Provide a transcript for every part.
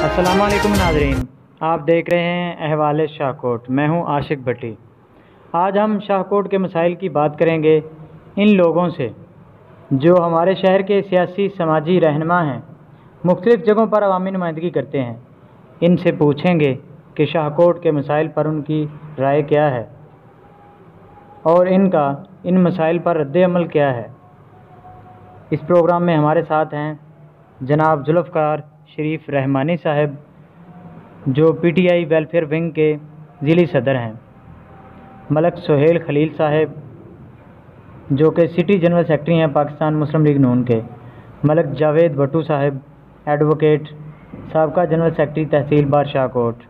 अस्सलामुअलैकुम नाज़रीन, आप देख रहे हैं अहवाल शाहकोट। मैं हूं आशिक भट्टी। आज हम शाहकोट के मसाइल की बात करेंगे इन लोगों से जो हमारे शहर के सियासी समाजी रहनुमा हैं, मुख्तलिफ़ जगहों पर अवामी नुमाइंदगी करते हैं। इनसे पूछेंगे कि शाहकोट के मसाइल पर उनकी राय क्या है और इनका इन मसाइल पर रद्द-ए-अमल क्या है। इस प्रोग्राम में हमारे साथ हैं जनाब जुल्फ़कार शरीफ रहमानी साहब, जो पीटीआई वेलफेयर विंग के ज़िली सदर हैं, मलक सुहेल खलील साहब, जो कि सिटी जनरल सेक्रेटरी हैं पाकिस्तान मुस्लिम लीग नून के, मलक जावेद भट्टू साहब, एडवोकेट, साबका जनरल सेक्रेटरी तहसील बार शाहकोट,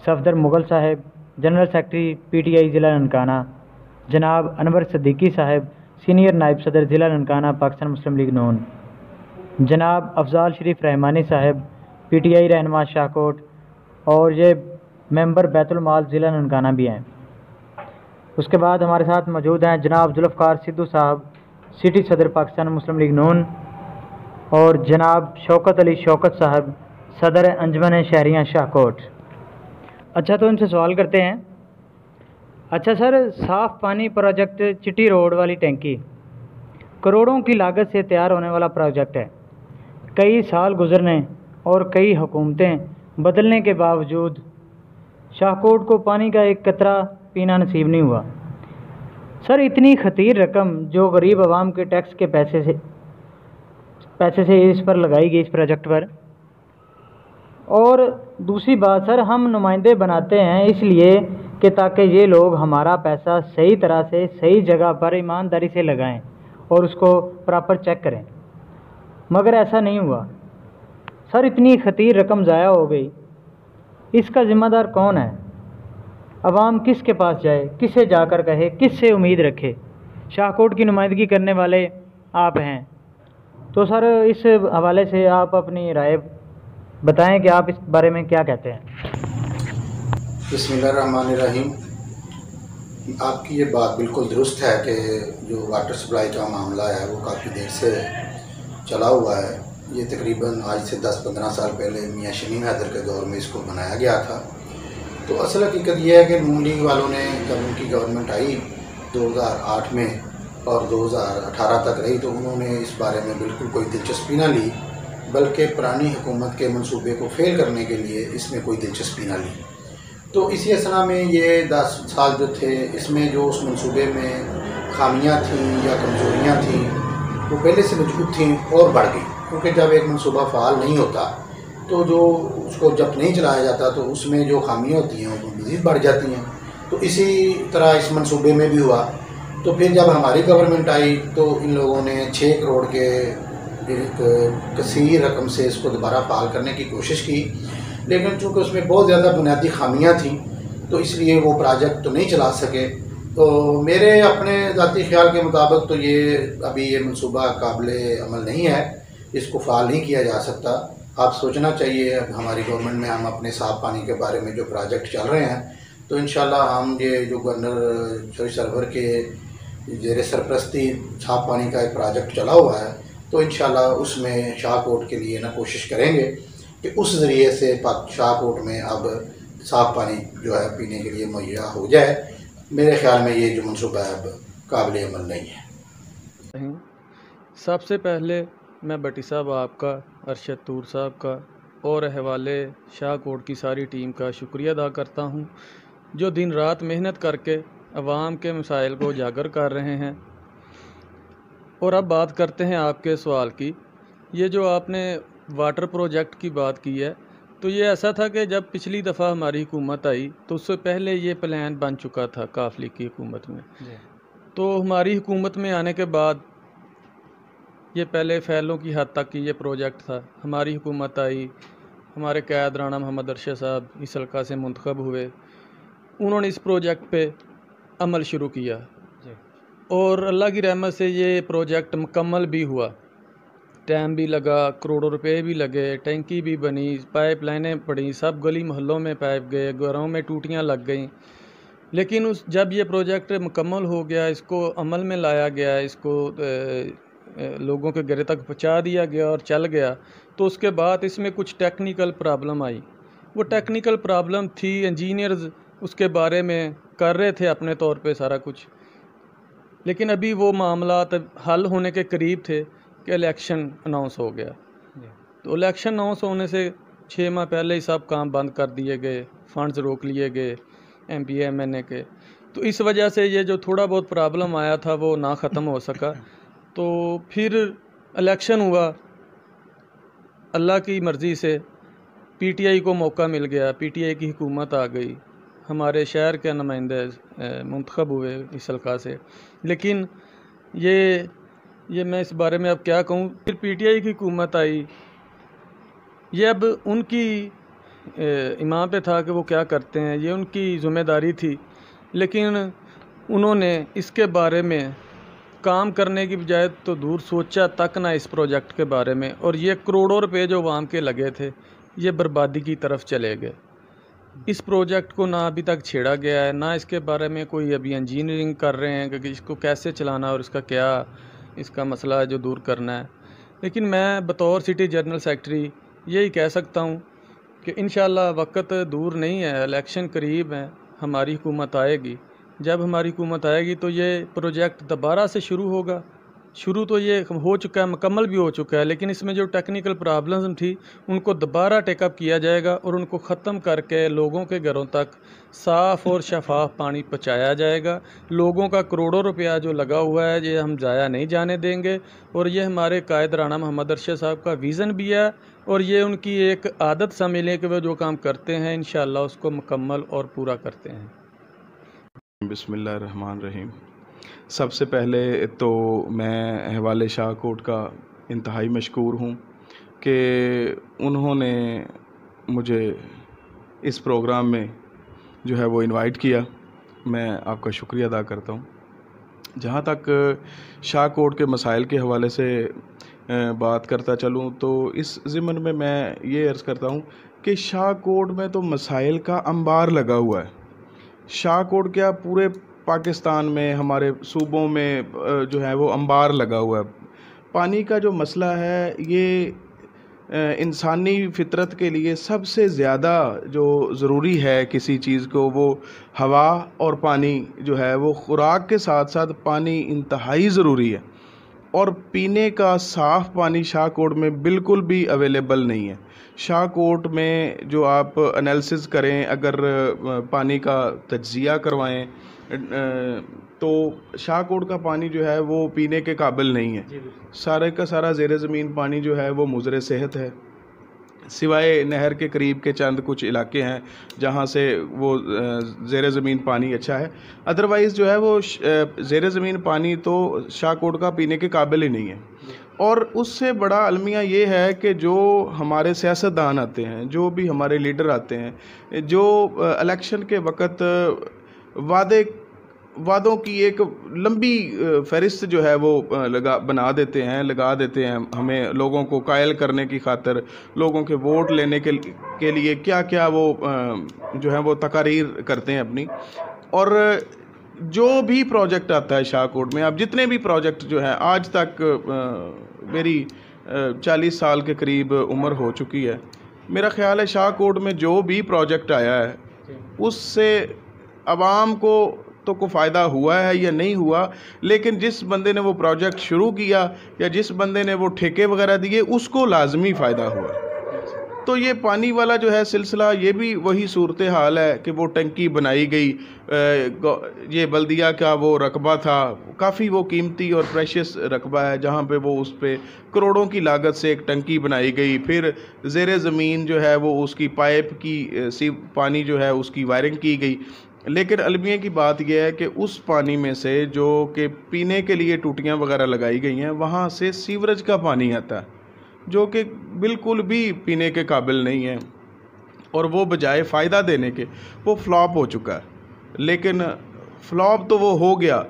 सफदर मुगल साहब, जनरल सेक्रेटरी पीटीआई ज़िला ननकाना, जनाब अनवर सिद्दीकी साहब, सीनियर नायब सदर ज़िला ननकाना पाकिस्तान मुस्लिम लीग नून, जनाब अफजाल शरीफ रहमानी साहब, पीटीआई रहनुमा शाहकोट, और ये मेंबर बैतुल माल ज़िला ननकाना भी हैं। उसके बाद हमारे साथ मौजूद हैं जनाब जुल्फ़कार सिद्धू साहब, सिटी सदर पाकिस्तान मुस्लिम लीग नून, और जनाब शौकत अली शौकत साहब, सदर अंजुमन शहरियाँ शाहकोट। अच्छा, तो इनसे सवाल करते हैं। अच्छा सर, साफ़ पानी प्रोजेक्ट चिट्टी रोड वाली टैंकी करोड़ों की लागत से तैयार होने वाला प्रोजेक्ट है। कई साल गुजरने और कई हुकूमतें बदलने के बावजूद शाहकोट को पानी का एक कतरा पीना नसीब नहीं हुआ। सर, इतनी खतीर रकम जो गरीब आवाम के टैक्स के पैसे से इस पर लगाई गई, इस प्रोजेक्ट पर। और दूसरी बात सर, हम नुमाइंदे बनाते हैं इसलिए कि ताकि ये लोग हमारा पैसा सही तरह से सही जगह पर ईमानदारी से लगाएं और उसको प्रॉपर चेक करें, मगर ऐसा नहीं हुआ। सर, इतनी खतीर रकम ज़ाया हो गई, इसका ज़िम्मेदार कौन है? अवाम किसके पास जाए, किससे जाकर कहे, किससे उम्मीद रखे? शाहकोट की नुमाइंदगी करने वाले आप हैं, तो सर इस हवाले से आप अपनी राय बताएं कि आप इस बारे में क्या कहते हैं। बिस्मिल्लाहिर्रहमानिर्रहीम। आपकी ये बात बिल्कुल दुरुस्त है कि जो वाटर सप्लाई का मामला है वो काफ़ी देर से चला हुआ है। ये तकरीबन आज से 10-15 साल पहले मियाँ शमीम हैदर के दौर में इसको बनाया गया था। तो असल हकीकत यह है कि नून लीग वालों ने, जब उनकी गवर्नमेंट आई 2008 में और 2018 तक रही, तो उन्होंने इस बारे में बिल्कुल कोई दिलचस्पी ना ली, बल्कि पुरानी हुकूमत के मंसूबे को फेल करने के लिए इसमें कोई दिलचस्पी ना ली। तो इसी असना में ये 10 साल जो थे, इसमें जो उस मंसूबे में खामियां थीं या कमज़ोरियां थीं वो पहले से मौजूद थीं और बढ़ गई, क्योंकि जब एक मंसूबा फ़ाल नहीं होता तो जो उसको जब नहीं चलाया जाता तो उसमें जो खामियां होती हैं वो मज़ीद बढ़ जाती हैं। तो इसी तरह इस मंसूबे में भी हुआ। तो फिर जब हमारी गवर्नमेंट आई तो इन लोगों ने 6 करोड़ के एक कसीर रकम से इसको दोबारा फ़ाल करने की कोशिश की, लेकिन चूँकि उसमें बहुत ज़्यादा बुनियादी खामियां थीं तो इसलिए वो प्रोजेक्ट तो नहीं चला सके। तो मेरे अपने ज़ाती ख्याल के मुताबिक तो ये मंसूबा काबिल अमल नहीं है, इसको फ़ाल नहीं किया जा सकता। आप सोचना चाहिए, हमारी गवर्नमेंट में हम अपने साफ़ पानी के बारे में जो प्रोजेक्ट चल रहे हैं, तो इंशाल्लाह हम ये जो गवर्नर शरीफ सरवर के ज़ेर सरपरस्ती साफ़ पानी का एक प्रोजेक्ट चला हुआ है, तो इंशाल्लाह उसमें शाहकोट के लिए ना कोशिश करेंगे कि उस ज़रिए से शाहकोट में अब साफ़ पानी जो है पीने के लिए मुहैया हो जाए। मेरे ख़्याल में ये जो मनसूबा है अब काबिल अमल नहीं है। सबसे पहले मैं भट्टी साहब आपका, अरशद तूर साहब का और अहवाले शाहकोट की सारी टीम का शुक्रिया अदा करता हूँ, जो दिन रात मेहनत करके अवाम के मसाइल को उजागर कर रहे हैं। और अब बात करते हैं आपके सवाल की। ये जो आपने वाटर प्रोजेक्ट की बात की है, तो ये ऐसा था कि जब पिछली दफ़ा हमारी हुकूमत आई तो उससे पहले ये प्लान बन चुका था काफली की हुकूमत में। तो हमारी हुकूमत में आने के बाद ये पहले फैलों की हद तक की ये प्रोजेक्ट था। हमारी हुकूमत आई, हमारे क़याद राना मोहम्मद अरशद साहब इस हल्का से मुंतखब हुए, उन्होंने इस प्रोजेक्ट पे अमल शुरू किया और अल्लाह की रहमत से ये प्रोजेक्ट मुकम्मल भी हुआ। टाइम भी लगा, करोड़ों रुपए भी लगे, टैंकी भी बनी, पाइप लाइनें पड़ी, सब गली मोहल्लों में पाइप गए, घरों में टूटियाँ लग गईं। लेकिन जब ये प्रोजेक्ट मुकम्मल हो गया, इसको अमल में लाया गया, इसको लोगों के घर तक पहुंचा दिया गया और चल गया। तो उसके बाद इसमें कुछ टेक्निकल प्रॉब्लम आई। वो टेक्निकल प्रॉब्लम थी, इंजीनियर्स उसके बारे में कर रहे थे अपने तौर पे सारा कुछ, लेकिन अभी वो मामला हल होने के करीब थे कि इलेक्शन अनाउंस हो गया। तो इलेक्शन अनाउंस होने से 6 माह पहले ही सब काम बंद कर दिए गए, फंड्स रोक लिए गए MP MNA के। तो इस वजह से ये जो थोड़ा बहुत प्रॉब्लम आया था वो ना ख़त्म हो सका। तो फिर इलेक्शन हुआ, अल्लाह की मर्ज़ी से PTI को मौका मिल गया, PTI की हुकूमत आ गई, हमारे शहर के नुमाइंदे मुंतखब हुए इस हल्का से। लेकिन ये मैं इस बारे में अब क्या कहूँ। फिर PTI की हुकूमत आई, ये अब उनकी इमाम पे था कि वो क्या करते हैं, ये उनकी ज़िम्मेदारी थी। लेकिन उन्होंने इसके बारे में काम करने की बजाय तो दूर सोचा तक ना इस प्रोजेक्ट के बारे में, और ये करोड़ों रुपए जो वाम के लगे थे ये बर्बादी की तरफ चले गए। इस प्रोजेक्ट को ना अभी तक छेड़ा गया है, ना इसके बारे में कोई अभी इंजीनियरिंग कर रहे हैं कि इसको कैसे चलाना और इसका क्या इसका मसला है जो दूर करना है। लेकिन मैं बतौर सिटी जनरल सेक्रेटरी यही कह सकता हूँ कि इंशाल्लाह वक्त दूर नहीं है, इलेक्शन करीब है, हमारी हुकूमत आएगी। जब हमारी हुकूमत आएगी तो ये प्रोजेक्ट दोबारा से शुरू होगा। शुरू तो ये हो चुका है, मुकम्मल भी हो चुका है, लेकिन इसमें जो टेक्निकल प्रॉब्लम्स थी उनको दोबारा टेकअप किया जाएगा और उनको ख़त्म करके लोगों के घरों तक साफ़ और शफाफ पानी पहुँचाया जाएगा। लोगों का करोड़ों रुपया जो लगा हुआ है ये हम ज़ाया नहीं जाने देंगे, और ये हमारे कायद राना मोहम्मद अरशद साहब का विज़न भी है, और ये उनकी एक आदत समझ कि वो जो काम करते हैं इंशाअल्लाह उसको मुकम्मल और पूरा करते हैं। बिस्मिल्लाहिर्रहमानिर्रहीम। सबसे पहले तो मैं अहवाले शाहकोट का इंतहाई मशकूर हूँ कि उन्होंने मुझे इस प्रोग्राम में जो है वो इनवाइट किया। मैं आपका शुक्रिया अदा करता हूँ। जहाँ तक शाहकोट के मसाइल के हवाले से बात करता चलूँ तो इस ज़िम्मन में मैं ये अर्ज़ करता हूँ कि शाहकोट में तो मसाइल का अंबार लगा हुआ है। शाहकोट क्या पूरे पाकिस्तान में हमारे सूबों में जो है वो अंबार लगा हुआ है। पानी का जो मसला है ये इंसानी फितरत के लिए सबसे ज़्यादा जो ज़रूरी है किसी चीज़ को, वो हवा और पानी जो है वो ख़ुराक के साथ साथ पानी इंतहाई ज़रूरी है। और पीने का साफ़ पानी शाहकोट में बिल्कुल भी अवेलेबल नहीं है। शाहकोट में जो आप एनालिसिस करें, अगर पानी का तज्ज़िया करवाएं तो शाहकोट का पानी जो है वो पीने के काबिल नहीं है। सारे का सारा ज़ेरे ज़मीन पानी जो है वो मुज़र सेहत है, सिवाय नहर के करीब के चंद कुछ इलाके हैं जहाँ से वो ज़ेरे ज़मीन पानी अच्छा है। अदरवाइज़ जो है वो ज़ेरे ज़मीन पानी तो शाहकोट का पीने के काबिल ही नहीं है। और उससे बड़ा अलमिया ये है कि जो हमारे सियासतदान आते हैं, जो भी हमारे लीडर आते हैं, जो इलेक्शन के वक़्त वादों की एक लंबी फहरिस्त जो है वो लगा देते हैं हमें लोगों को कायल करने की खातिर, लोगों के वोट लेने के लिए क्या क्या वो जो है वो तकारीर करते हैं अपनी। और जो भी प्रोजेक्ट आता है शाहकोट में, अब जितने भी प्रोजेक्ट जो है आज तक मेरी 40 साल के करीब उम्र हो चुकी है, मेरा ख्याल है शाहकोट में जो भी प्रोजेक्ट आया है उससे आवाम को तो कोई फ़ायदा हुआ है या नहीं हुआ, लेकिन जिस बंदे ने वो प्रोजेक्ट शुरू किया या जिस बंदे ने वो ठेके वगैरह दिए उसको लाजमी फ़ायदा हुआ। तो ये पानी वाला जो है सिलसिला, ये भी वही सूरत हाल है कि वो टंकी बनाई गई, ये बल्दिया का वो रकबा था, काफ़ी वो कीमती और प्रेशियस रकबा है जहाँ पे वो उस पर करोड़ों की लागत से एक टंकी बनाई गई। फिर ज़ेरे ज़मीन जो है वो उसकी पाइप की पानी जो है उसकी वायरिंग की गई। लेकिन अलमिया की बात यह है कि उस पानी में से जो कि पीने के लिए टूटियाँ वगैरह लगाई गई हैं, वहाँ से सीवरेज का पानी आता है जो कि बिल्कुल भी पीने के काबिल नहीं है, और वो बजाय फ़ायदा देने के वो फ्लॉप हो चुका है। लेकिन फ्लॉप तो वो हो गया,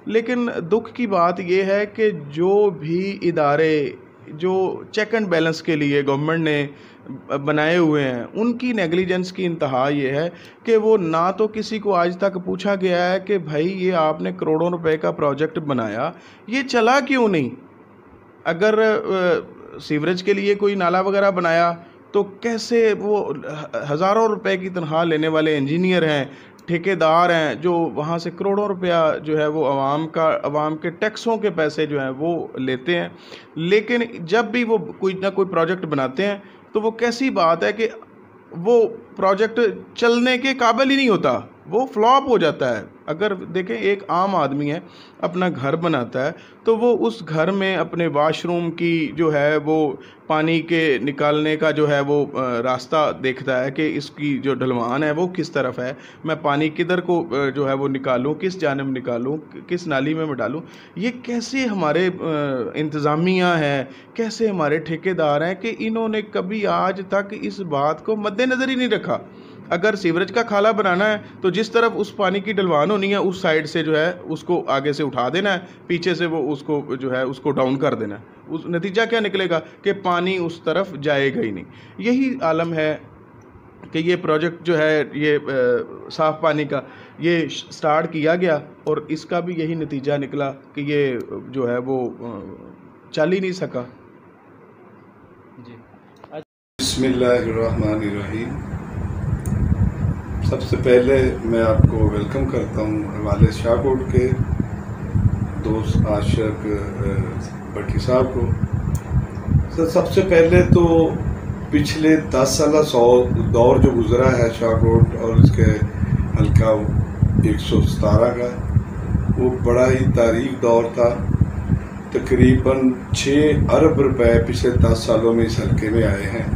लेकिन दुख की बात यह है कि जो भी इदारे जो चेक एंड बैलेंस के लिए गवर्नमेंट ने बनाए हुए हैं, उनकी नेग्लिजेंस की इंतहा ये है कि वो ना तो किसी को आज तक पूछा गया है कि भाई ये आपने करोड़ों रुपए का प्रोजेक्ट बनाया, ये चला क्यों नहीं। अगर सीवरेज के लिए कोई नाला वगैरह बनाया तो कैसे वो हज़ारों रुपए की तनख्वाह लेने वाले इंजीनियर हैं, ठेकेदार हैं, जो वहाँ से करोड़ों रुपया जो है वो आवाम के टैक्सों के पैसे जो हैं वो लेते हैं। लेकिन जब भी वो कोई ना कोई प्रोजेक्ट बनाते हैं तो वो कैसी बात है कि वो प्रोजेक्ट चलने के काबिल ही नहीं होता, वो फ्लॉप हो जाता है। अगर देखें, एक आम आदमी है, अपना घर बनाता है तो वो उस घर में अपने वाशरूम की जो है वो पानी के निकालने का जो है वो रास्ता देखता है कि इसकी जो ढलवान है वो किस तरफ है, मैं पानी किधर को जो है वो निकालूं, किस जानिब निकालूं, किस नाली में मैं डालूं। ये कैसे हमारे इंतज़ामिया हैं, कैसे हमारे ठेकेदार हैं कि इन्होंने कभी आज तक इस बात को मद्देनज़र ही नहीं रखा। अगर सीवरेज का खाला बनाना है तो जिस तरफ उस पानी की ढलवान होनी है उस साइड से जो है उसको आगे से उठा देना है, पीछे से वो उसको जो है उसको डाउन कर देना है। उस नतीजा क्या निकलेगा कि पानी उस तरफ जाएगा ही नहीं। यही आलम है कि ये प्रोजेक्ट जो है ये साफ़ पानी का ये स्टार्ट किया गया और इसका भी यही नतीजा निकला कि ये जो है वो चल ही नहीं सका। जी। बिस्मिल्लाहिर्रहमानिर्रहीम। सबसे पहले मैं आपको वेलकम करता हूँ हवाले शाहकोट के दोस्त आशिक भट्टी साहब को। सबसे पहले तो पिछले 10 साल दौर जो गुज़रा है शाहकोट और इसके हल्का 117 का, वो बड़ा ही तारीख दौर था। तकरीबन 6 अरब रुपए पिछले 10 सालों में इस हल्के में आए हैं।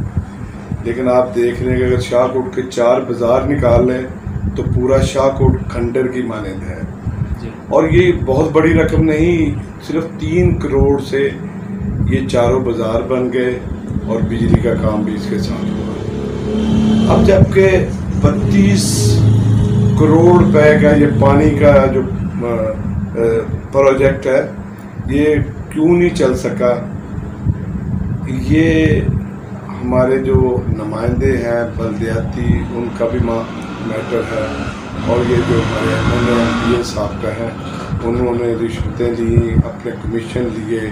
लेकिन आप देख रहे हैं कि अगर शाहकोट के 4 बाज़ार निकाल लें तो पूरा शाहकोट खंडर की मानंद है। और ये बहुत बड़ी रकम नहीं, सिर्फ 3 करोड़ से ये चारों बाज़ार बन गए और बिजली का काम भी इसके साथ हुआ। अब जबकि 32 करोड़ रुपए का ये पानी का जो प्रोजेक्ट है ये क्यों नहीं चल सका, ये हमारे जो नुमाइंदे हैं बल्दियाती उनका भी मैटर है। और ये जो हमारे MLA साहब का है, उन्होंने रिश्वतें ली, अपने कमीशन लिए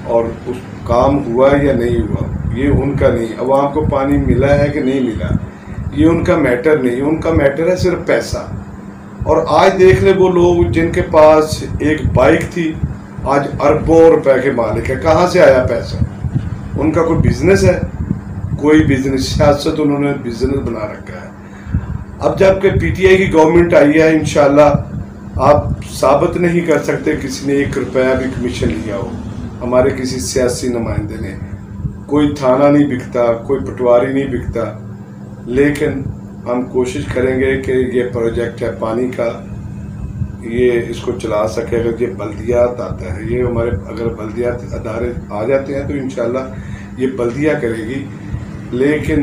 और उस काम हुआ या नहीं हुआ ये उनका नहीं। अवाम को पानी मिला है कि नहीं मिला ये उनका मैटर नहीं, उनका मैटर है सिर्फ पैसा। और आज देख ले वो लोग जिनके पास एक बाइक थी आज अरबों रुपए के मालिक है, कहाँ से आया पैसा? उनका कोई बिजनेस है, कोई बिजनेस, सियासत उन्होंने बिजनेस बना रखा है। अब जबकि PTI की गवर्नमेंट आई है, इंशाल्लाह आप साबित नहीं कर सकते किसी ने 1 रुपया भी कमीशन लिया हो हमारे किसी सियासी नुमाइंदे ने। कोई थाना नहीं बिकता, कोई पटवारी नहीं बिकता। लेकिन हम कोशिश करेंगे कि ये प्रोजेक्ट है पानी का, ये इसको चला सके। अगर ये बल्दियात आता है, ये हमारे अगर बल्दियात अदारे आ जाते हैं तो इंशाल्लाह ये बल्दिया करेगी। लेकिन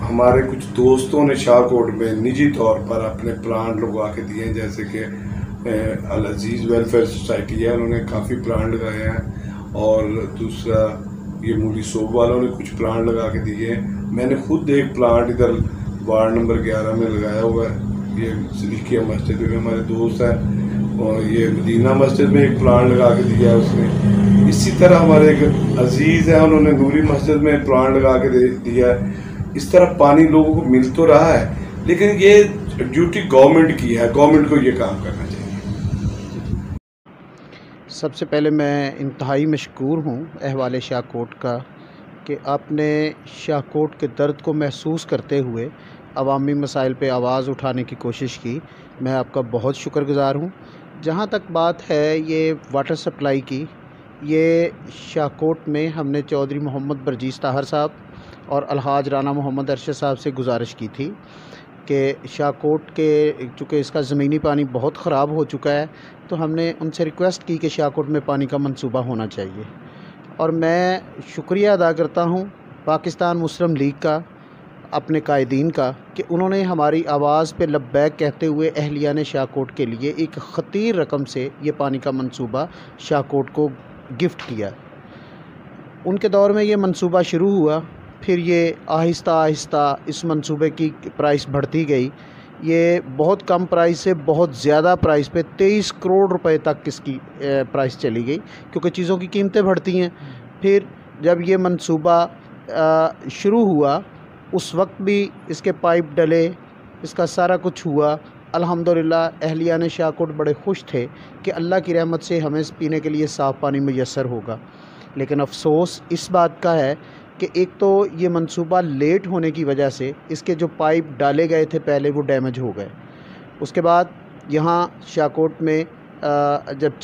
हमारे कुछ दोस्तों ने शाहकोट में निजी तौर पर अपने प्लांट लगवा के दिए हैं, जैसे कि अल अजीज़ वेलफेयर सोसाइटी है, उन्होंने काफ़ी प्लांट लगाए हैं। और दूसरा ये मूली सोप वालों ने कुछ प्लांट लगा के दिए हैं। मैंने खुद एक प्लांट इधर वार्ड नंबर 11 में लगाया हुआ है, ये सलीकिया मस्जिद में हमारे दोस्त है, और ये मदीना मस्जिद में एक प्लांट लगा के दिया है उसने। इसी तरह हमारे एक अजीज़ हैं, उन्होंने नूरी मस्जिद में प्लांट लगा के दिया है। इस तरह पानी लोगों को मिल तो रहा है, लेकिन ये ड्यूटी गवर्नमेंट की है, गवर्नमेंट को ये काम करना चाहिए। सबसे पहले मैं इंतहाई मशकूर हूँ अहवाले शाहकोट का कि आपने शाहकोट के दर्द को महसूस करते हुए अवामी मसाइल पे आवाज़ उठाने की कोशिश की। मैं आपका बहुत शुक्रगुज़ार हूँ। जहाँ तक बात है ये वाटर सप्लाई की, ये शाहकोट में हमने चौधरी मोहम्मद बरजीस ताहर साहब और अलहाज राना मोहम्मद अरशद साहब से गुजारिश की थी कि शाहकोट के चूँकि इसका ज़मीनी पानी बहुत ख़राब हो चुका है, तो हमने उनसे रिक्वेस्ट की कि शाहकोट में पानी का मंसूबा होना चाहिए। और मैं शुक्रिया अदा करता हूँ पाकिस्तान मुस्लिम लीग का, अपने कायदीन का, कि उन्होंने हमारी आवाज़ पे लब्बैक कहते हुए अहलियान शाहकोट के लिए एक ख़तीर रकम से ये पानी का मंसूबा शाहकोट को गिफ्ट किया। उनके दौर में ये मंसूबा शुरू हुआ, फिर ये आहिस्ता आहिस्ता इस मंसूबे की प्राइस बढ़ती गई। ये बहुत कम प्राइस से बहुत ज़्यादा प्राइस पे 23 करोड़ रुपए तक इसकी प्राइस चली गई, क्योंकि चीज़ों की कीमतें बढ़ती हैं। फिर जब ये मंसूबा शुरू हुआ उस वक्त भी इसके पाइप डले, इसका सारा कुछ हुआ। अल्हम्दुलिल्लाह अहलियान शाहकोट बड़े खुश थे कि अल्लाह की रहमत से हमें पीने के लिए साफ़ पानी मुयस्सर होगा। लेकिन अफसोस इस बात का है कि एक तो ये मंसूबा लेट होने की वजह से इसके जो पाइप डाले गए थे पहले वो डैमेज हो गए। उसके बाद यहाँ शाहकोट में जब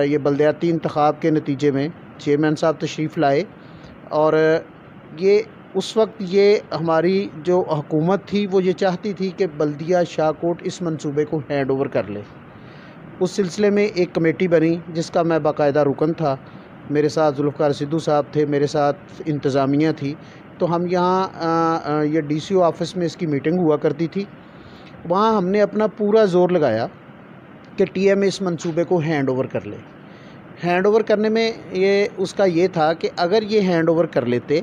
ये बल्दियाती इंतखाब के नतीजे में चेयरमैन साहब तशरीफ़ लाए और ये उस वक्त ये हमारी जो हुकूमत थी वो ये चाहती थी कि बल्दिया शाहकोट इस मंसूबे को हैंड ओवर कर ले। उस सिलसिले में एक कमेटी बनी जिसका मैं बाकायदा रुकन था। मेरे साथ जुल्फ़िकार सिद्धू साहब थे, मेरे साथ इंतज़ामिया थी। तो हम यहाँ ये DCO ऑफ़िस में इसकी मीटिंग हुआ करती थी। वहाँ हमने अपना पूरा ज़ोर लगाया कि TMA इस मंसूबे को हैंड ओवर कर ले। हैंड ओवर करने में ये था कि अगर ये हैंड ओवर कर लेते,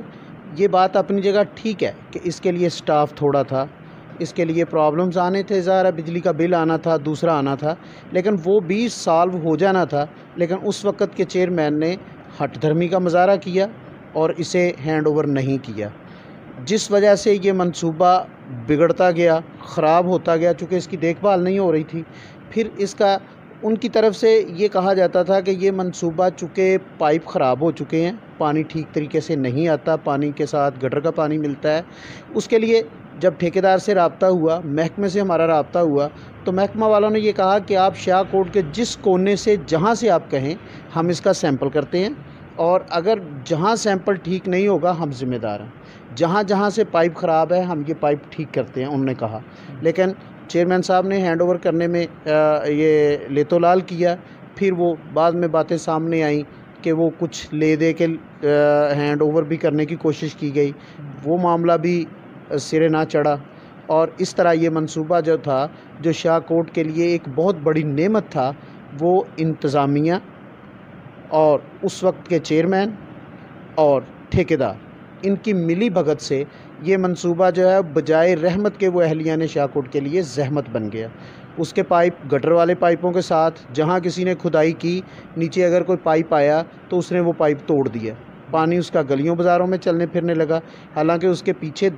ये बात अपनी जगह ठीक है कि इसके लिए स्टाफ थोड़ा था, इसके लिए प्रॉब्लम्स आने थे, ज़रा बिजली का बिल आना था, दूसरा आना था, लेकिन वो भी सॉल्व हो जाना था। लेकिन उस वक़्त के चेयरमैन ने हठधर्मी का मुजाहरा किया और इसे हैंड ओवर नहीं किया, जिस वजह से ये मंसूबा बिगड़ता गया, ख़राब होता गया, चूँकि इसकी देखभाल नहीं हो रही थी। फिर इसका उनकी तरफ से ये कहा जाता था कि ये मंसूबा चूँकि पाइप ख़राब हो चुके हैं, पानी ठीक तरीके से नहीं आता, पानी के साथ गटर का पानी मिलता है। उसके लिए जब ठेकेदार से रब्ता हुआ, महकमे से हमारा रब्ता हुआ, तो महकमा वालों ने ये कहा कि आप शाहकोट के जिस कोने से जहाँ से आप कहें हम इसका सैंपल करते हैं, और अगर जहाँ सैंपल ठीक नहीं होगा हम ज़िम्मेदार हैं, जहाँ जहाँ से पाइप ख़राब है हम ये पाइप ठीक करते हैं, उन्होंने कहा। लेकिन चेयरमैन साहब ने हैंड ओवर करने में ये लेतो लाल किया। फिर वो बाद में बातें सामने आई कि वो कुछ ले दे के हैंड ओवर भी करने की कोशिश की गई, वो मामला भी सिरे ना चढ़ा। और इस तरह ये मंसूबा जो था, जो शाहकोट के लिए एक बहुत बड़ी नेमत था, वो इंतज़ामिया और उस वक्त के चेयरमैन और ठेकेदार, इनकी मिली भगत से ये मंसूबा जो है बजाय रहमत के वो अहलियान शाहकोट के लिए ज़हमत बन गया। उसके पाइप गटर वाले पाइपों के साथ, जहाँ किसी ने खुदाई की, नीचे अगर कोई पाइप आया तो उसने वो पाइप तोड़ दिया, पानी उसका गलियों बाज़ारों में चलने फिरने लगा। हालांकि उसके पीछे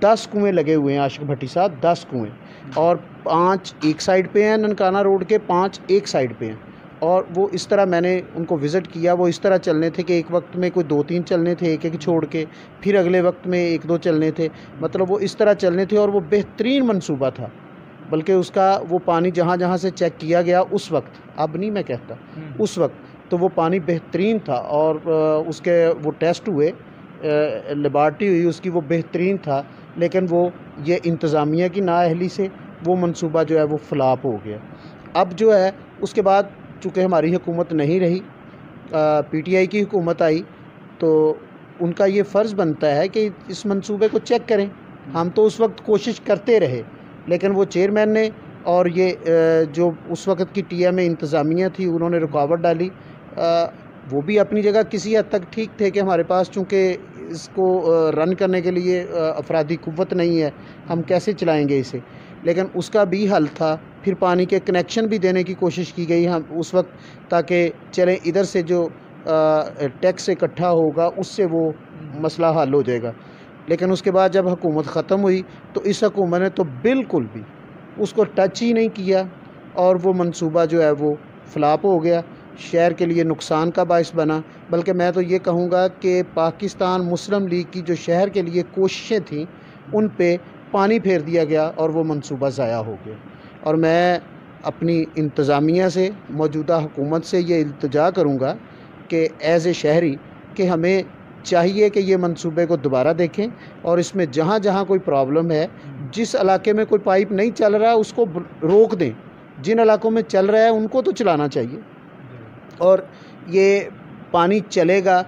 10 कुएँ लगे हुए हैं आशिक भट्टी साहब, 10 कुएँ, और 5 एक साइड पे हैं ननकाना रोड के, 5 एक साइड पे हैं। और वो इस तरह, मैंने उनको विज़िट किया, वो इस तरह चलने थे कि एक वक्त में कोई 2-3 चलने थे, एक एक छोड़ के, फिर अगले वक्त में 1-2 चलने थे, मतलब वो इस तरह चलने थे। और वो बेहतरीन मंसूबा था, बल्कि उसका वो पानी जहाँ जहाँ से चेक किया गया उस वक्त, अब नहीं मैं कहता, उस वक्त तो वो पानी बेहतरीन था। और उसके वो टेस्ट हुए, लेबार्टरी हुई उसकी, वो बेहतरीन था। लेकिन वो ये इंतज़ामिया की नाअहली से वो मंसूबा जो है वो फ्लॉप हो गया। अब जो है उसके बाद चूँकि हमारी हुकूमत नहीं रही, PTI की हुकूमत आई, तो उनका ये फ़र्ज़ बनता है कि इस मंसूबे को चेक करें। हम तो उस वक्त कोशिश करते रहे, लेकिन वो चेयरमैन ने और ये जो उस वक्त की TMA इंतज़ामिया थी, उन्होंने रुकावट डाली। वो भी अपनी जगह किसी हद तक ठीक थे कि हमारे पास चूँकि इसको रन करने के लिए अफरादी कुव्वत नहीं है, हम कैसे चलाएंगे इसे। लेकिन उसका भी हल था। फिर पानी के कनेक्शन भी देने की कोशिश की गई हम उस वक्त, ताकि चलें इधर से जो टैक्स इकट्ठा होगा उससे वो मसला हल हो जाएगा। लेकिन उसके बाद जब हुकूमत ख़त्म हुई तो इस हुकूमत ने तो बिल्कुल भी उसको टच ही नहीं किया, और वो मंसूबा जो है वो फ्लॉप हो गया, शहर के लिए नुकसान का बायस बना। बल्कि मैं तो ये कहूँगा कि पाकिस्तान मुस्लिम लीग की जो शहर के लिए कोशिशें थीं उन पे पानी फेर दिया गया और वो मंसूबा ज़ाया हो गया। और मैं अपनी इंतज़ामिया से, मौजूदा हुकूमत से ये इल्तिजा करूँगा कि एज़ ए शहरी कि हमें चाहिए कि ये मंसूबे को दोबारा देखें, और इसमें जहाँ जहाँ कोई प्रॉब्लम है, जिस इलाके में कोई पाइप नहीं चल रहा है उसको रोक दें, जिन इलाकों में चल रहा है उनको तो चलाना चाहिए। और ये पानी चलेगा।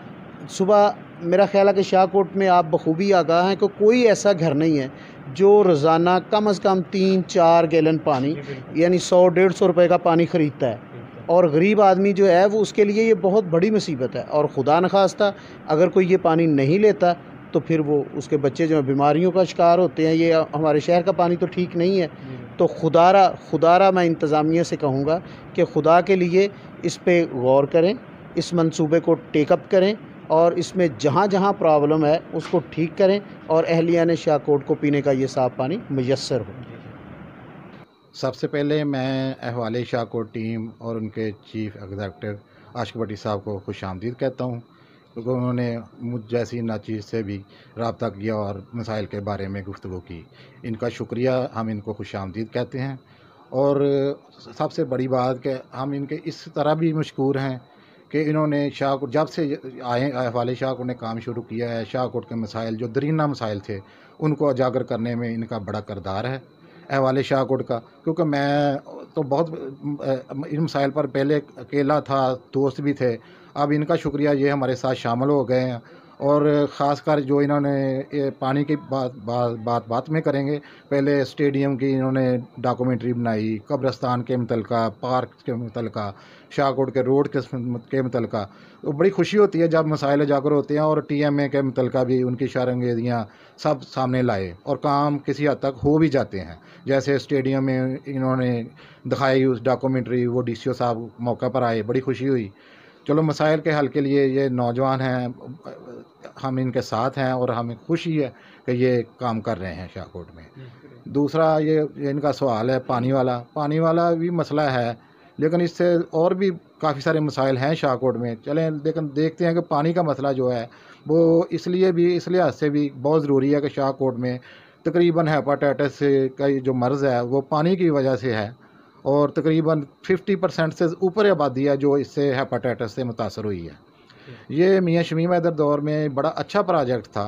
सुबह मेरा ख्याल है कि शाहकोट में आप बखूबी आगाह हैं कि कोई ऐसा घर नहीं है जो रोज़ाना कम से कम 3-4 गैलन पानी, यानी 100-150 रुपये का पानी ख़रीदता है। और गरीब आदमी जो है वो, उसके लिए ये बहुत बड़ी मुसीबत है। और खुदा न खास्ता अगर कोई ये पानी नहीं लेता तो फिर वो, उसके बच्चे जो बीमारियों का शिकार होते हैं। ये हमारे शहर का पानी तो ठीक नहीं है, तो खुदारा मैं इंतज़ामिया से कहूँगा कि खुदा के लिए इस पे गौर करें, इस मंसूबे को टेकअप करें और इसमें जहाँ जहाँ प्रॉब्लम है उसको ठीक करें और अहलियान शाहकोट को पीने का ये साफ़ पानी मुयस्सर हो। सबसे पहले मैं अहवाले शाहकोट टीम और उनके चीफ़ एग्जीक्यूटिव आशिक भट्टी साहब को खुशामदीद कहता हूँ, क्योंकि उन्होंने मुझ जैसी नाचीज़ से भी रब्ता किया और मसाइल के बारे में गुफ्तगू की। इनका शुक्रिया, हम इनको खुशामदीद कहते हैं। और सबसे बड़ी बात कि हम इनके इस तरह भी मशकूर हैं कि इन्होंने शाहकोट जब से आए अहवाले शाहकोट ने काम शुरू किया है, शाहकोट के मसाइल जो दरीना मसाइल थे उनको उजागर करने में इनका बड़ा किरदार है अहवाले शाहकोट का। क्योंकि मैं तो बहुत इन मसाइल पर पहले अकेला था, दोस्त भी थे, अब इनका शुक्रिया ये हमारे साथ शामिल हो गए हैं। और ख़ासकर जो इन्होंने पानी की बात में करेंगे, पहले स्टेडियम की इन्होंने डॉक्यूमेंट्री बनाई, कब्रिस्तान के मुतल्लिका, पार्क के मुतल्लिका, शाहकोट के रोड के मुतल्लिका। तो बड़ी खुशी होती है जब मसाइल उजागर होते हैं और TMA के मुतल्लिका भी उनकी शर्मंगेजियाँ सब सामने लाए और काम किसी हद तक हो भी जाते हैं। जैसे स्टेडियम में इन्होंने दिखाई उस डॉक्यूमेंट्री, वो DCO साहब मौका पर आए, बड़ी खुशी हुई। चलो, मसाइल के हल के लिए ये नौजवान हैं, हम इनके साथ हैं और हमें खुशी है कि ये काम कर रहे हैं शाहकोट में। दूसरा ये इनका सवाल है पानी वाला भी मसला है, लेकिन इससे और भी काफ़ी सारे मसाइल हैं शाहकोट में। चलें लेकिन देखते हैं कि पानी का मसला जो है वो इस लिहाज से भी बहुत ज़रूरी है कि शाहकोट में तकरीबन हेपाटाइटिस का जो मर्ज़ है वो पानी की वजह से है और तकरीबन 50% से ऊपर आबादी है जो इससे हेपाटाइटिस से मुतासर हुई है। ये मियाँ शमीम हैदर दौर में बड़ा अच्छा प्रोजेक्ट था,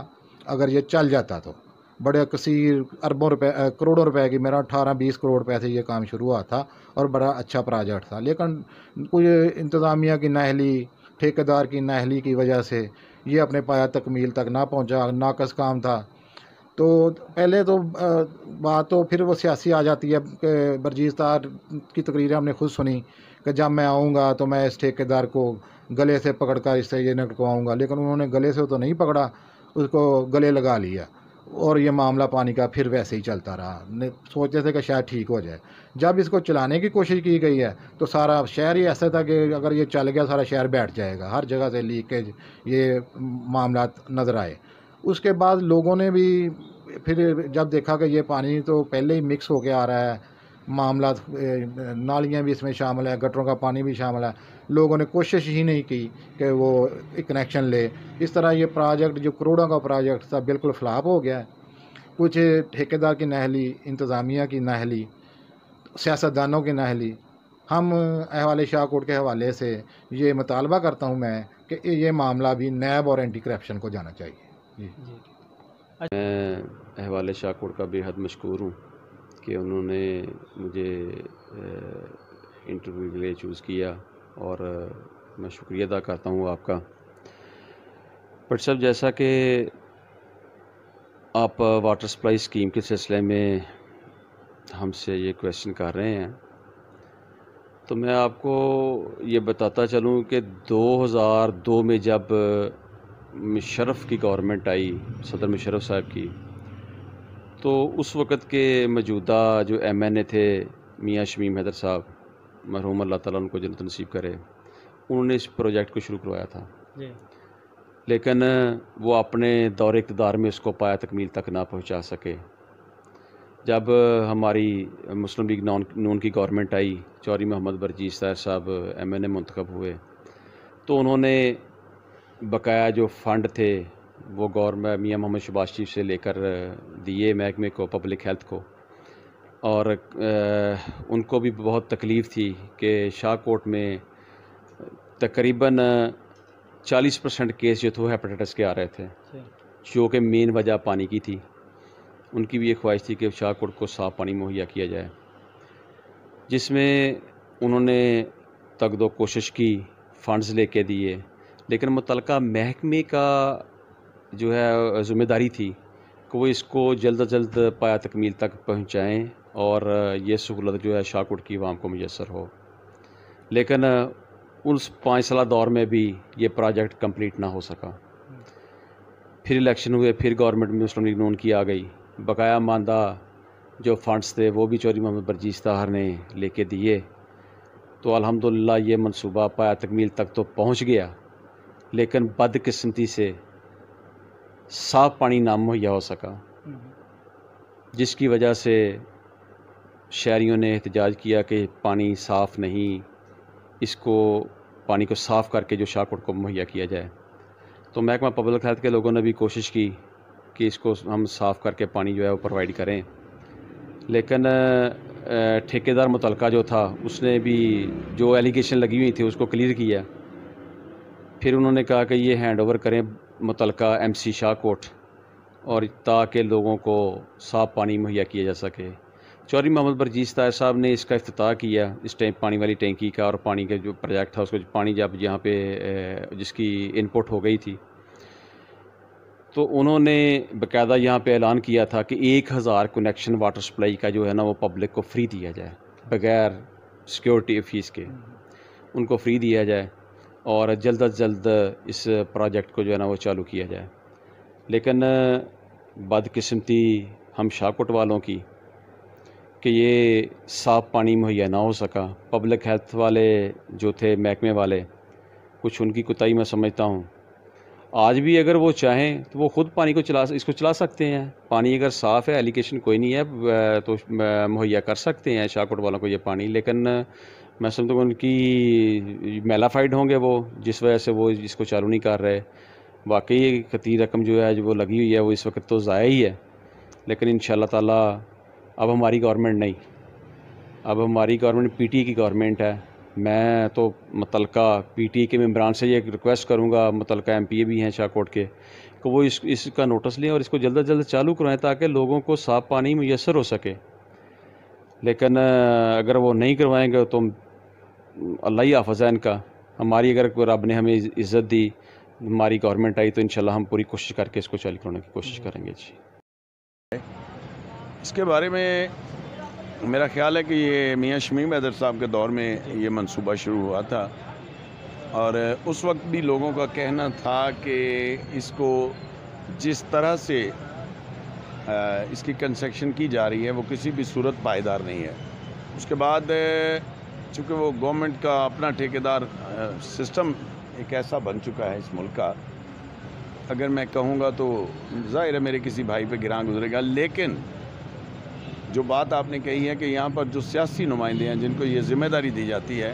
अगर ये चल जाता तो बड़े कसीर अरबों रुपए करोड़ों रुपए की, मेरा 18-20 करोड़ रुपए से ये काम शुरू हुआ था और बड़ा अच्छा प्रोजेक्ट था। लेकिन कुछ इंतज़ामिया की नाअहली, ठेकेदार की नाअहली की वजह से ये अपने पाया तकमील तक ना पहुँचा, नाकस काम था। तो पहले तो बात तो फिर वो सियासी आ जाती है कि बरजीज़ तार की तकरीरें हमने खुद सुनी कि जब मैं आऊँगा तो मैं इस ठेकेदार को गले से पकड़ कर इससे ये निकलवाऊँगा, लेकिन उन्होंने गले से तो नहीं पकड़ा, उसको गले लगा लिया और ये मामला पानी का फिर वैसे ही चलता रहा। सोचते थे कि शायद ठीक हो जाए। जब इसको चलाने की कोशिश की गई है तो सारा शहर ही ऐसा था कि अगर ये चल गया सारा शहर बैठ जाएगा, हर जगह से लीकेज ये मामला नज़र आए। उसके बाद लोगों ने भी फिर जब देखा कि ये पानी तो पहले ही मिक्स होके आ रहा है, मामला नालियाँ भी इसमें शामिल है, गटरों का पानी भी शामिल है, लोगों ने कोशिश ही नहीं की कि वो एक कनेक्शन ले। इस तरह ये प्रोजेक्ट जो करोड़ों का प्रोजेक्ट था बिल्कुल फ्लॉप हो गया है। कुछ ठेकेदार की नाअहली, इंतज़ामिया की नाअहली, सियासतदानों की नाअहली। हम अहवाले शाहकोट के हवाले से ये मुतालबा करता हूँ मैं कि ये मामला भी नैब और एंटी करप्शन को जाना चाहिए। जी। मैं अहवाले शाहकोट का बेहद मशकूर हूँ कि उन्होंने मुझे इंटरव्यू के लिए चूज़ किया और मैं शुक्रिया अदा करता हूँ आपका। बट साहब, जैसा कि आप वाटर सप्लाई स्कीम के सिलसिले में हमसे ये क्वेश्चन कर रहे हैं, तो मैं आपको ये बताता चलूँ कि 2002 में जब मुशर्रफ की गवर्नमेंट आई, सदर मुशर्रफ साहब की, तो उस वक़्त के मौजूदा जो MNA थे मियाँ शमीम हैदर साहब, मरहूम अल्लाह ताला उनको जन्नत नसीब करे, उन्होंने इस प्रोजेक्ट को शुरू करवाया था जी। लेकिन वो अपने दौरे इक़्तिदार में उसको पाया तकमील तक ना पहुंचा सके। जब हमारी मुस्लिम लीग नून की गवर्नमेंट आई, चौधरी मोहम्मद बरजीज़ तार साहब MNA मुंतखब हुए, तो उन्होंने बकाया जो फ़ंड थे वो गवर्नमेंट मियाँ मोहम्मद शहबाज शरीफ से लेकर दिए महकमे को, पब्लिक हेल्थ को। और उनको भी बहुत तकलीफ़ थी कि शाहकोट में तकरीबन 40% केस जो थे वो हेपेटाइटिस के आ रहे थे, जो कि मेन वजह पानी की थी। उनकी भी ये ख्वाहिश थी कि शाहकोट को साफ़ पानी मुहैया किया जाए, जिसमें उन्होंने तगदो कोशिश की, फ़ंड्स लेके दिए, लेकिन मुतलका महकमे का जो है ज़िम्मेदारी थी कि वो इसको जल्द अज जल्द पाया तकमील तक पहुँचाएँ और ये सहूलत जो है शाहकोट की आवाम को मुयस्सर हो। लेकिन उस 5 साल दौर में भी ये प्रोजेक्ट कंप्लीट ना हो सका। फिर इलेक्शन हुए, फिर गवर्नमेंट में मुस्लिम लीग नून की आ गई, बकाया मानदा जो फंड्स थे वो भी चौधरी मोहम्मद बरजीश ताहर ने लेके दिए, तो अल्हम्दुलिल्लाह ये मंसूबा पाया तकमील तक तो पहुंच गया, लेकिन बदकिस्मती से साफ़ पानी ना मुहैया हो सका, जिसकी वजह से शहरियों ने एहतजाज किया कि पानी साफ़ नहीं, इसको पानी को साफ़ करके जो शाहकोट को मुहैया किया जाए। तो महकमा पब्लिक हेल्थ के लोगों ने भी कोशिश की कि इसको हम साफ़ करके पानी जो है वो प्रोवाइड करें, लेकिन ठेकेदार मुतलका जो था उसने भी जो एलिगेशन लगी हुई थी उसको क्लियर किया। फिर उन्होंने कहा कि ये हैंड ओवर करें मुतलका MC शाहकोट, और ताकि लोगों को साफ़ पानी मुहैया किया जा सके। चौधरी मोहम्मद बरजीश ताहर साहब ने इसका इफ्तिताह किया, इस टाइम पानी वाली टैंकी का, और पानी का जो प्रोजेक्ट था उसको पानी जब यहाँ पे जिसकी इनपुट हो गई थी, तो उन्होंने बाकायदा यहाँ पे ऐलान किया था कि 1000 कनेक्शन वाटर सप्लाई का जो है ना वो पब्लिक को फ्री दिया जाए, बग़ैर सिक्योरिटी फ़ीस के उनको फ्री दिया जाए, और जल्द अज जल्द इस प्रोजेक्ट को जो है ना वो चालू किया जाए। लेकिन बदकिस्मती हम शाहकोट वालों की कि ये साफ़ पानी मुहैया ना हो सका। पब्लिक हेल्थ वाले जो थे, महकमे वाले, कुछ उनकी कोताही मैं समझता हूँ। आज भी अगर वो चाहें तो वो ख़ुद पानी को इसको चला सकते हैं। पानी अगर साफ़ है, एलिगेशन कोई नहीं है, तो मुहैया कर सकते हैं शाहकोट वालों को ये पानी। लेकिन मैं समझता हूँ उनकी मेलाफाइड होंगे वो, जिस वजह से वो इसको चालू नहीं कर रहे। वाकई खतीर रकम जो है जो वो लगी हुई है वो इस वक्त तो ज़ाया ही है, लेकिन इंशाअल्लाह ताला अब हमारी गवर्नमेंट नहीं, अब हमारी गवर्नमेंट PTI की गवर्नमेंट है। मैं तो मुतलका PTI के मेंबरान से ये रिक्वेस्ट करूँगा, मुतलका MPA भी हैं शाहकोट के, कि वो इसका नोटिस लें और इसको जल्द अज जल्द चालू करवाएँ ताकि लोगों को साफ़ पानी मुयस्सर हो सके। लेकिन अगर वो नहीं करवाएंगे तो अल्लाह ही हाफ़िज़ है इनका। हमारी अगर रब ने हमें इज़्ज़त दी, हमारी गवर्नमेंट आई, तो इंशाल्लाह हम पूरी कोशिश करके इसको चालू करने की कोशिश करेंगे। जी, इसके बारे में मेरा ख़्याल है कि ये मियाँ शमीम हैदर साहब के दौर में ये मंसूबा शुरू हुआ था, और उस वक्त भी लोगों का कहना था कि इसको जिस तरह से इसकी कंस्ट्रक्शन की जा रही है वो किसी भी सूरत पायदार नहीं है। उसके बाद चूँकि वो गवर्नमेंट का अपना ठेकेदार सिस्टम एक ऐसा बन चुका है इस मुल्क का, अगर मैं कहूँगा तो ज़ाहिर है मेरे किसी भाई पे गिरां गुजरेगा। लेकिन जो बात आपने कही है कि यहाँ पर जो सियासी नुमाइंदे हैं जिनको ये ज़िम्मेदारी दी जाती है,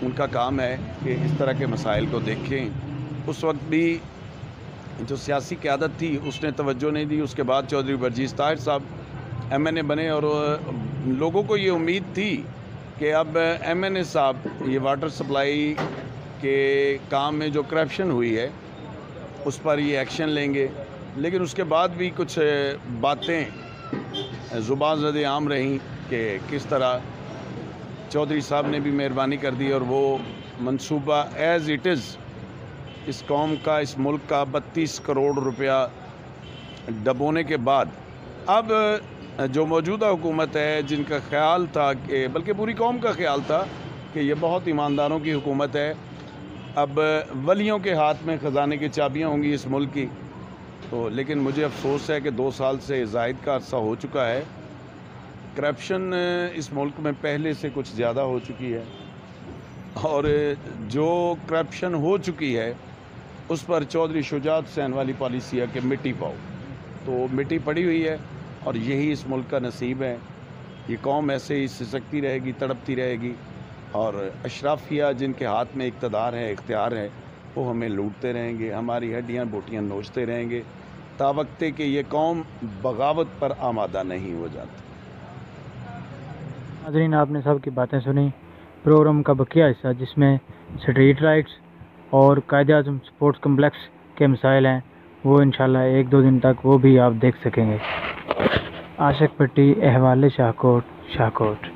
उनका काम है कि इस तरह के मसाइल को देखें। उस वक्त भी जो सियासी क़यादत थी उसने तवज्जो नहीं दी। उसके बाद चौधरी बरजीश ताहर साहब MNA बने, और लोगों को ये उम्मीद थी कि अब MNA साहब ये वाटर सप्लाई के काम में जो करप्शन हुई है उस पर ये एक्शन लेंगे। लेकिन उसके बाद भी कुछ बातें ज़ुबान ज़द आम रहीं कि किस तरह चौधरी साहब ने भी मेहरबानी कर दी, और वो मंसूबा एज़ इट इज़ इस कौम का, इस मुल्क का 32 करोड़ रुपया डबोने के बाद अब जो मौजूदा हुकूमत है, जिनका ख्याल था कि, बल्कि पूरी कौम का ख्याल था कि ये बहुत ईमानदारों की हुकूमत है, अब वलियों के हाथ में ख़जाने की चाबियाँ होंगी इस मुल्क की। तो लेकिन मुझे अफसोस है कि 2 साल से ज़ायद का अरसा हो चुका है, करप्शन इस मुल्क में पहले से कुछ ज़्यादा हो चुकी है, और जो करप्शन हो चुकी है उस पर चौधरी शुजात हुसैन वाली पॉलिसी है कि मिट्टी पाओ, तो मिट्टी पड़ी हुई है, और यही इस मुल्क का नसीब है। ये कौम ऐसे ही सिसकती रहेगी, तड़पती रहेगी, और अशराफिया जिनके हाथ में इक़्तिदार है, इख्तियार है, वो हमें लूटते रहेंगे, हमारी हड्डियाँ बोटियाँ नोचते रहेंगे, तावक्ते कि ये कौम बगावत पर आमादा नहीं हो जाती। नाज़रीन, आपने सब की बातें सुनी। प्रोग्राम का बकिया हिस्सा, जिसमें स्ट्रीट लाइट्स और कायद-ए-आज़म स्पोर्ट्स कम्प्लेक्स के मसाइल हैं, वो इंशाल्लाह 1-2 दिन तक वो भी आप देख सकेंगे। आशिक भट्टी, अहवाले शाहकोट, शाहकोट।